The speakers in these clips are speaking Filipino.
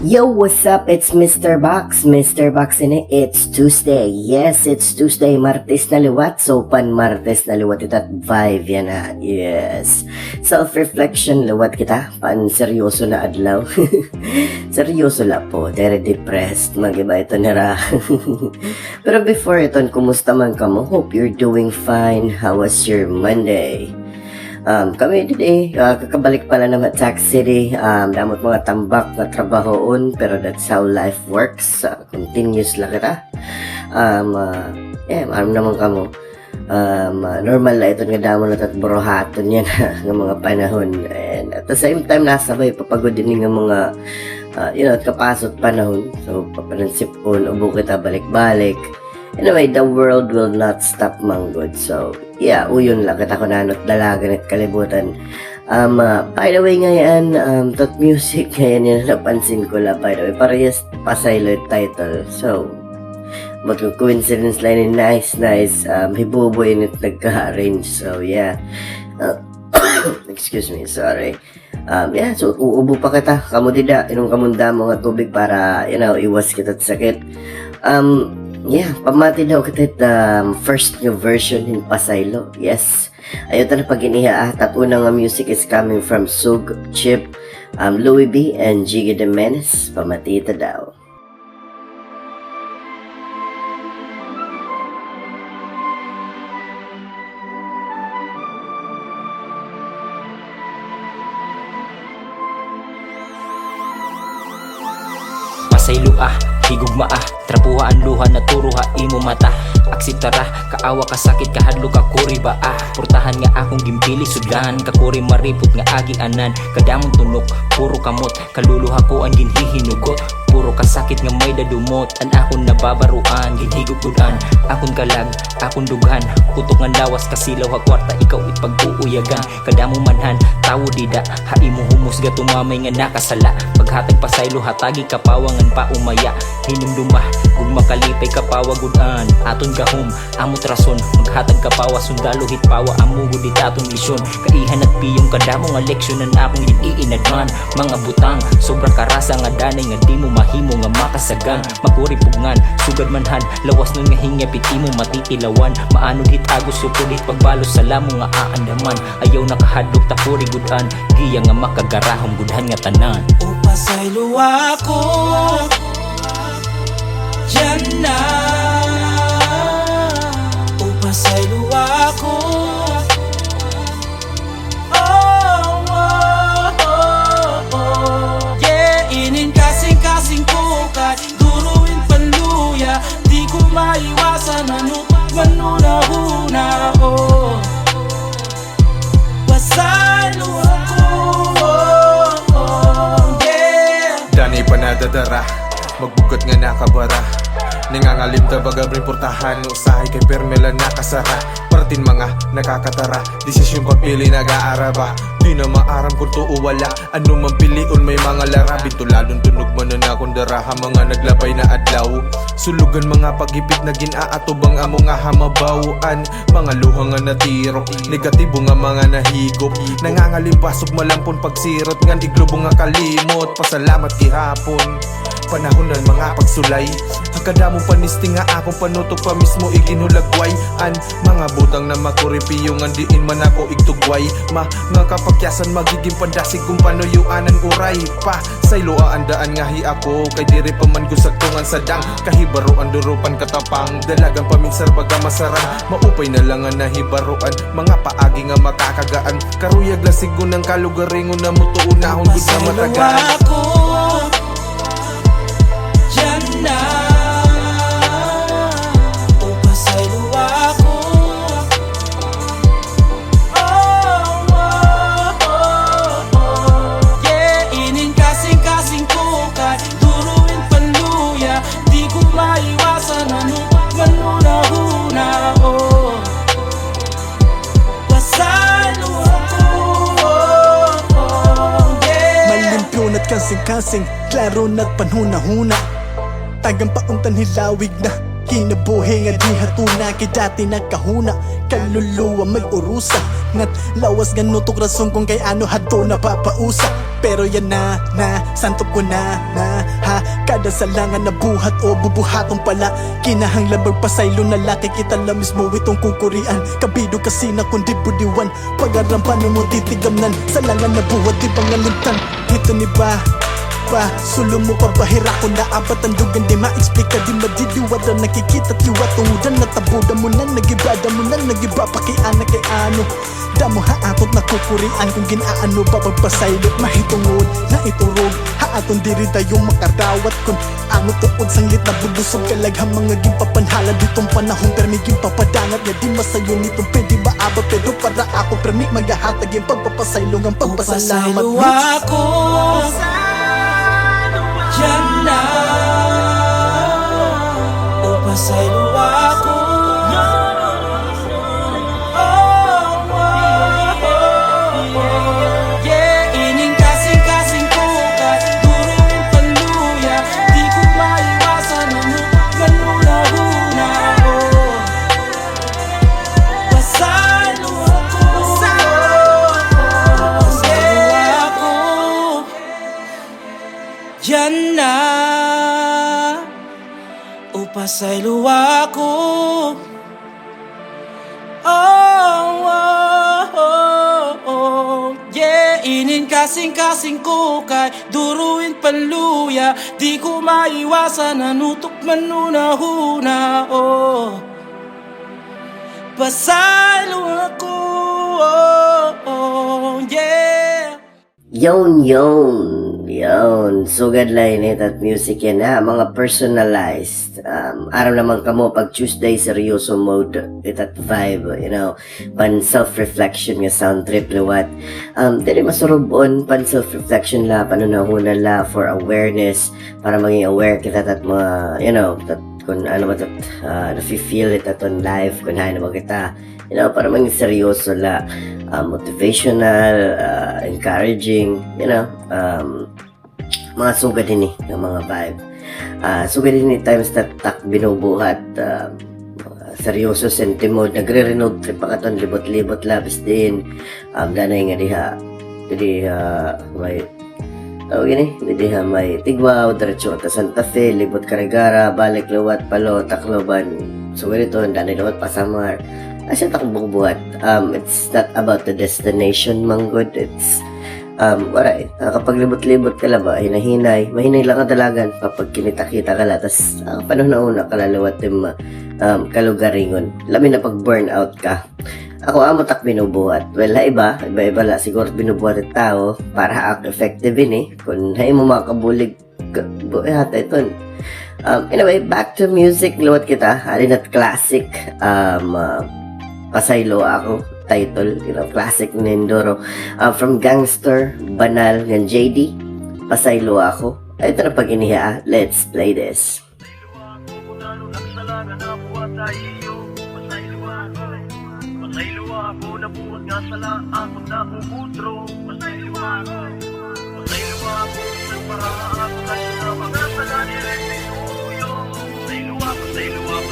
Yo, what's up? It's Mr. Box. Mr. Box in it. It's Tuesday. Yes, it's Tuesday. Martes na liwat. So, pan Martes na liwat ita't vibe yan ha. Yes. Self-reflection liwat kita. Pan seryoso na adlaw. Seryoso la po. Very depressed. Mag-iba ito nara. Pero before ito, kumusta man ka mo? Hope you're doing fine. How was your Monday? Kami today, kakabalik pala naman Tax City. Damot mga tambak na trabahoon, pero that's how life works. Continuous lang kita. Alam naman kamo. Normal na ito nga damo na tatborohaton yan ng mga panahon. And at the same time, nasabay papagod din ng mga kapasot panahon. So, papanansipon, ubo kita balik-balik. Anyway, the world will not stop manggod. So, yeah, uyon lang kita ko nanot dalagan at kalibutan. By the way ngayon, that music ngayon yun napansin ko lang, by the way. Parehas pasaylo title. So, mag-coincidence line nice. Hibuboy nit nagka-arrange. So, yeah. Excuse me, sorry. So, uubo pa kita. Kamudida, inong kamunda mga tubig para, iwas kita at sakit. Pamati daw kita first new version in Pasaylo. Yes. Ayun na pag iniha at unang music is coming from Sug, Chip, Louie B, and Jiggy the Menace. Pamati ito daw. Pasaylo higugma trapuha ang luha na turuha imo mata. Aksitara, kaawa ka sakit kahadlo ka kuri ba Portahan nga akong gimpili sudlan kakuri maripot nga agi anan. Kadamong tunok, puro kamot, kaluluha ko ang ginhihinugot. Puro kasakit nga may dadumot, an akon nababaruan, ginhigugudan. Akon kalag, akon dughan, kutok nga lawas kasilaw ha kwarta, ikaw ipag-uuyagan. Kadamong manhan, tawo dida, haimo humus ga tumamay nga nakasala. Paghatag pasaylo hatagi kapawangan pa umaya. Hinumduma, kung makalipay kapawagudan. Aton gahom, amot rason, maghatag kapawa sundalo hitpawa amugod itaton misyon. Kaihan at piyong kadamong nga leksyonan akong iniinadman. Mga butang, sobrang karasa nga danay nga di mo mahimo nga makasagang. Makuripugngan, sugad manhan, lawas nun nga hingyapit imo matitilawan. Maanod hit agos supulit pagbalos sa lamo nga aandaman. Ayaw nakahadlok takuri gudan, giya nga makagarahom gudhan nga tanan. O pasaylo ako yan na. O pasaylo ako. Yeah, inin kasing ko kahit duruin panluya. Di ko maiwasan ano manunahuna ko. Pasaylo ako. Yeah. Danay pa nadadara, magbugat nga nakabara. Nangangalim ta bagabring portahan, usahay kay permela nakasara. Parating mga nakakatara, desisyon papili nag-aaraba. Di na maaram kung to o wala, ano man piliun may mga larabin. Tulalon tunog man na akong daraha, mga naglabay na adlaw. Sulugan mga pagipit na ginaatubang amo nga hamabawaan. Mga luha nga natiro, negatibo nga mga nahigop. Nangangalim pasog malampon pagsirot, nga iglobo nga kalimot. Pasalamat gihapon, panahonan mga pagsulay. Hagkada mo panisting nga akong panutok pa mismo iginhulagway. An mga butang na makuripiyo nga diin man ako igtugway. Mga kapakyasan magiging pandasig kung panuyuanan uray pa. Saylo aandaan nga hi ako, kay diri pa man gusagtungan sadang. Kahibaroan durupan katapang, dalagang paminsar baga masarang. Maupay na lang nga nahibaroan, mga paagi nga makakagaan. Karuyag lasigon ng kalugaringon na mutuunahon gud na matagaan. Ako yan na. O pasaylo ako. Yeah, inin kasing ko kahit duruin panluya. Di ko maiwasan ano manunahuna ko. Pasaylo ako. Yeah. Malimpyon at kasing-kasing, klaro na't panhuna-huna. Tagang pauntan hilawig na kinabuhi nga di hatuna. Kay dati nagkahuna, kaluluwa may urusa. Ngat lawas nga nutok rason kung kay ano hadto napapausa. Pero yan na, santo ko na, ha. Kada salangan na buhat o bubuhaton pala. Kinahanglan magpasaylo na laki kita lang mismo itong kukurian. Kabido kasi na kundi budiwan. Pag-arampan mo titigamnan. Salangan na buhat di pangalimtan. Ito ni ba? Sulo mo pa bahira ko na abat ang dugan. Di ma-explica, di madidiwada. Nakikita tiwa tungudan na tabuda mo na. Nagibada mo na, nagiba pakiana kay ano. Damo haatot na kukurian kung ginaano ba pagpasaylot. Mahitungod na iturog haaton diri tayong makarawat. Kung ano tuod sanglit na bubusog kalaghang mga gimpapanhala ditong panahon. Permi gimpapadangat nga di masayo nitong pwede maabot. Pero para ako permi maghahatag yung pagpapasaylong ang pagpasalamat. Upasaylo ako, yan na. Upasaylo ako, yeah. Ining kasing-kasing ko kahit duruin panluya. Di ko maiwasan ano manunahuna ako. Pasaylo ako, yan na. Upasaylo ako, yeah. Inin kasing-kasing ko kay duruin panluya. Di ko maiwasan nanutok manunahuna, oh. Pasaylo ako, yeah. Yon. Sugad line at music yan ha. Mga personalized. Araw naman kamo pag Tuesday, seryoso mode. Itat vibe, you know. Pan self-reflection nga sound trip liwat. Dili masurubon. Pan self-reflection la. Panunahuna la for awareness. Para maging aware kita tat mga, you know, tat kung ano ba tat nafe-feel it aton life. Kung hain naman kita. You know, para maging seryoso la. Motivational, encouraging, you know, mga sugad din ng mga vibe. Sugad din times that tak binubuhat, seryoso sentimod, nagre-renog trip pa katon, libot-libot labis din. Danay nga may diha may Tigwaw, diretso ka ta Santa Fe, libot Carigara, balik luwat, palo, Tacloban. Sugad ito, danay luwat pasamar. Asya takong bubuhat. It's not about the destination, manggod. It's, kapag libot-libot ka ba, hinahinay, mahinay lang ka dalagan, kapag kinita-kita ka la, tas panahon na una, kalalawat yung kalugaringon. Lamin na pag burnout ka. Ako tak binubuhat. Well, iba la, siguro binubuhat ang tao, para effective kung hay mo makabulig, hata ito. Anyway, back to music, luwat kita, alin at classic, Pasaylo ako, title, you know, classic ni Endoro. From Gangster, Banal, ng JD, Pasaylo ako. Ito na pag iniha, let's play this. Pasaylo ako, nabuhat nga sala, ako na umudro. Pasaylo ako, nagpara ako kayo na mga sala ni Rene Uyo. Pasaylo ako,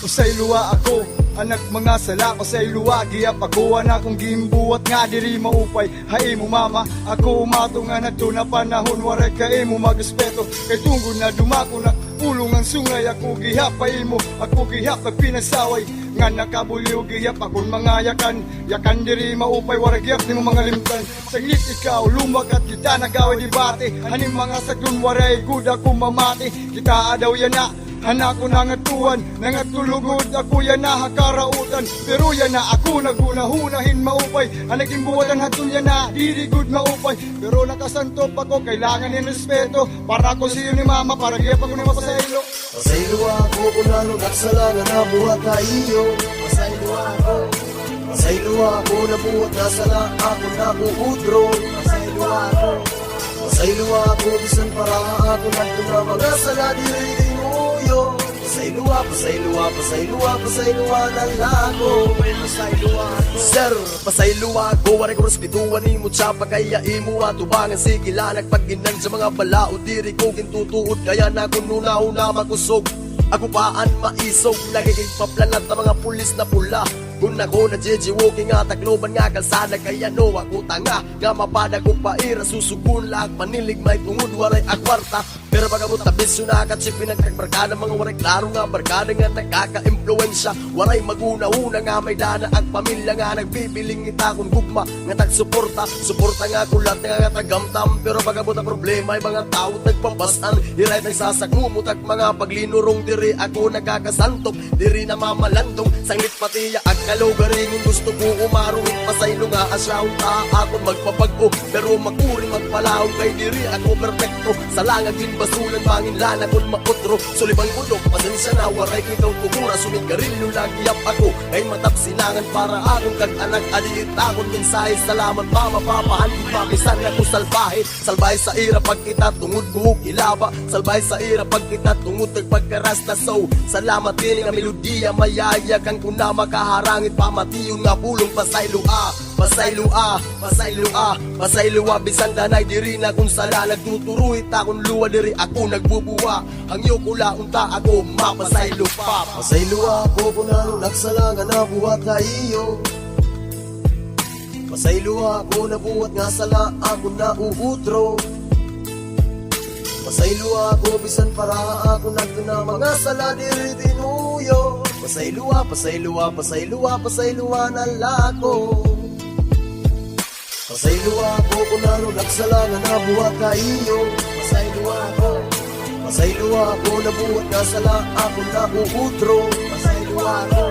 Pasayloa ako, anak mga sala. Pasayloa, giyap ako, anak kong gimbuhat nga diri maupay. Hay mo mama, ako umato nga na to na panahon. Waray kay mo magespeto, kay tunggo na dumako na ulong ang sungay. Ako gihap pa mo, ako gihap na pinasaway. Nga nakabulyo gihap akong mga yakan diri maupay. Waray gihap ni mo mga limtan. Saglit ikaw, lumakat kita nagaway debate. Haning mga sagdun, waray good ako mamati. Kita daw yan na, anak ko nangatuan, nangatulugod ako yan na hakarautan. Pero yan na ako nagunahunahin maupay. Ang naging buwatan hatun yan na diri good maupay. Pero nakasantop ako, kailangan ng respeto. Para ko siyo ni mama, para giyap ako ni mapasaylo. Pasaylo ako kung ano nagsalangan na buhat na iyo. Pasaylo ako nabuhat na sala, ako na kuudro. Pasaylo ako, bisan para ako nagtuna mga sala diri uyo. Pasayloa na lago. Sir, pasayloa ko, waray ko respetuan ni mo sa pagkayai mo atubangan sigila nagpaginan sa mga balao diri ko kintutuod kaya na kununaw na makusog. Ako paan maisog, lagi kay paplanat na mga pulis na pula. Kung ako na walking nga takloban nga kalsada, kaya no ako tanga nga mapada ko paira susugun laag panilig may tungod waray akwarta. Pero pagabot na bisyo na katsip pinagkagbarkada, mga waray klaro nga barkada nga nakaka-impluensya. Waray maguna-una nga may dana ang pamilya nga nagbibiling ita kung gugma nga tagsuporta. Suporta nga kulat nga tagamtam, pero pagabot na problema ay mga tao nagpabasan. Hiray tayo sasagmumot at mga paglinurong diri ako nagkakasantok, diri na mamalandong sanglit patiya at kalugari. Kung gusto ko umaruin pasaylo nga asyaw ta ako magpapago, pero makuri magpalaong kay diri ako perfecto. Sa langag din basulan bangin lana kung mautro, sulibang kulok pasensya na waray kitaw kumura. Sumigarilyo lagi yap ako ay matap sinangan para akong kag-anak aliit akong mensahe. Salamat mama papahan di papisan ako salbahe. Salbahe sa ira pag kita tungod buhok ilaba, salbahe sa ira pag kita tungod tagpagkarasta. So salamat din nga melodiya mayaya kang kuna makaharangit pamatiyon nga pulong pasaylua. Pasaylua, pasaylua, pasaylua bisan danay diri na kung sala nagtuturuhit akong luwa diri ako nagbubuwa. Ang iyo kula unta ako mapasaylo pa. Pasaylua ako kung ano nagsalangan na buhat na iyo. Pasaylua ako na buhat nga sala ako na uutro. Pasaylua ako bisan para ako nagtuna mga sala diri tinuyo. Pasaylua, pasaylua, pasaylua, pasaylua na lako. Pasaylua ako kung ano nagsalangan na buhat ka iyo. Pasaylua ako, pasaylua ako na buhat nga sala ako na uutro. Pasaylua ako,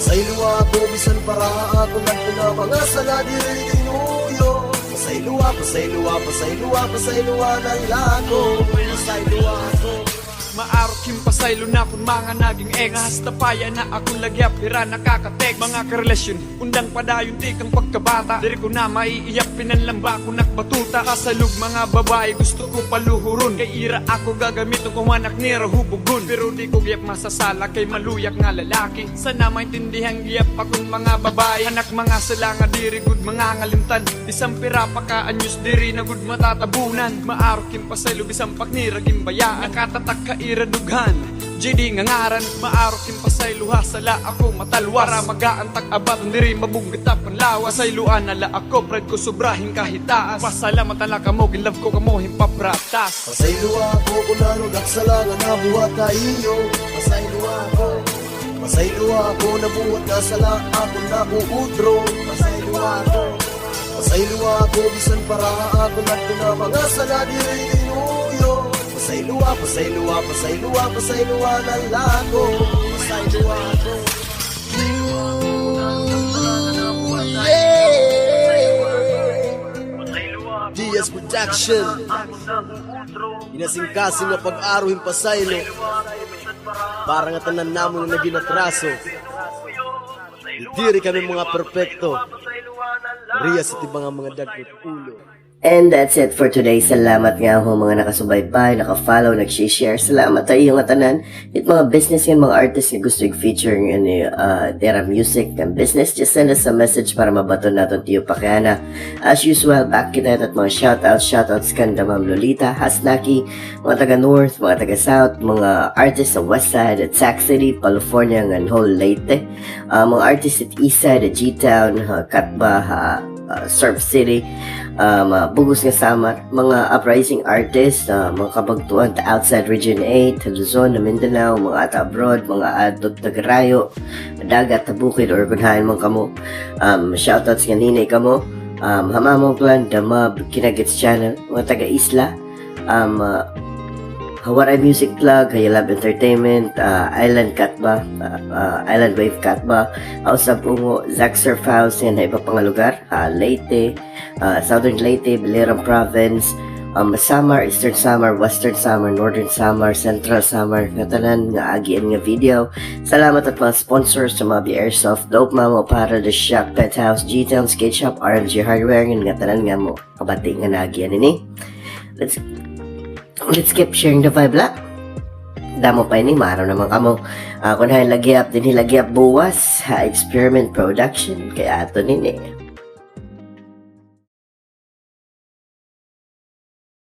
pasaylua ako bisan para ako nagtuna mga sala diri tinuyo. Pasaylua, pasaylua, pasaylua, pasaylua na lako. Pasaylua ako. Maarok yung pasaylo na kung mga naging ex. Tapaya na akong lagyap, hira nakakatek. Mga karelasyon, undang padayon tikang pagkabata. Diri ko na maiiyak, pinanlamba ko nakbatuta. Kasalug mga babae, gusto ko paluhuron. Kay ira ako gagamit kung anak ni rahubugon. Pero di ko giyap masasala kay maluyak nga lalaki. Sana maintindihan giyap akong mga babae. Anak mga sala nga diri good mga ngalimtan. Isang pira pa ka anyos diri na good matatabunan. Maarok yung pasaylo, bisang pakniraging bayaan. Nakatatak ka iradughan, JD nga ngaran. Maarok yung pasayluha sala ako matalwas. Para magaantak abat, diri mabugitap ang lawas. Pasayluan nala ako, pride ko sobrahing kahitaas. Pasalamat ala kamo, ginlove ko kamo himpapratas. Pasaylua ako kung ano nagsalangan na buhat ka iyo. Pasaylua ako, pasaylua ako na buhat nga sala ako na uutro. Pasaylua ako, pasaylua ako bisan para ako nagtuna mga sala diri tinuyo. Pasaylua, pasaylua, pasaylua, pasaylua na lako. Pasaylua ako. DS Production. Inasingkasing nga pag-aruhin pasaylo para nga tanan namon na ginatraso. Diri kami mga perfecto. Riya sa tibang mga dagkot ulo. And that's it for today. Salamat nga ho mga nakasubaybay, nakafollow, nag-share. Salamat tayo yung tanan. At mga business yan, mga artists na gusto i-feature ng Terra Music and business, just send us a message para mabaton natin tiyo pakana. As usual, back kita at mga shoutouts kanda Ma'am Lolita, Hasnaki, mga taga-North, mga taga-South, mga artists sa Westside at Sac City, California, and whole Leyte. Mga artists at Eastside, at G-Town, Katba, Surf City, Bugos nga Samar, mga uprising artists, mga kabagtuan ta outside Region 8, Luzon, Mindanao, mga ata abroad, mga adot Tagarayo, dagat, tabukid, or kunhain mong kamo. Shoutouts nga ninay kamo, Hamamong Clan, Damab, Kinagits Channel, mga taga-Isla, Hawaray Music Plug, Hayalab Entertainment, Island Katba, Island Wave Katba, House of Ungo, Zack Surf House, yan na iba pang lugar, Leyte, Southern Leyte, Biliran Province, Samar, Eastern Samar, Western Samar, Northern Samar, Central Samar, nga tanan, nga agian nga video. Salamat at mga sponsors sa mga Airsoft, Dope Mamo, para The Shack, Pet House, G-Town, Skate Shop, RMG Hardware, nga tanan nga mo, kabati nga naagian ini. Let's keep sharing the vibe la. Damo pa ini, maaraw naman kamo. Kung hain lagiap, din hilagiap buwas, Experiment Production, kaya ato nini.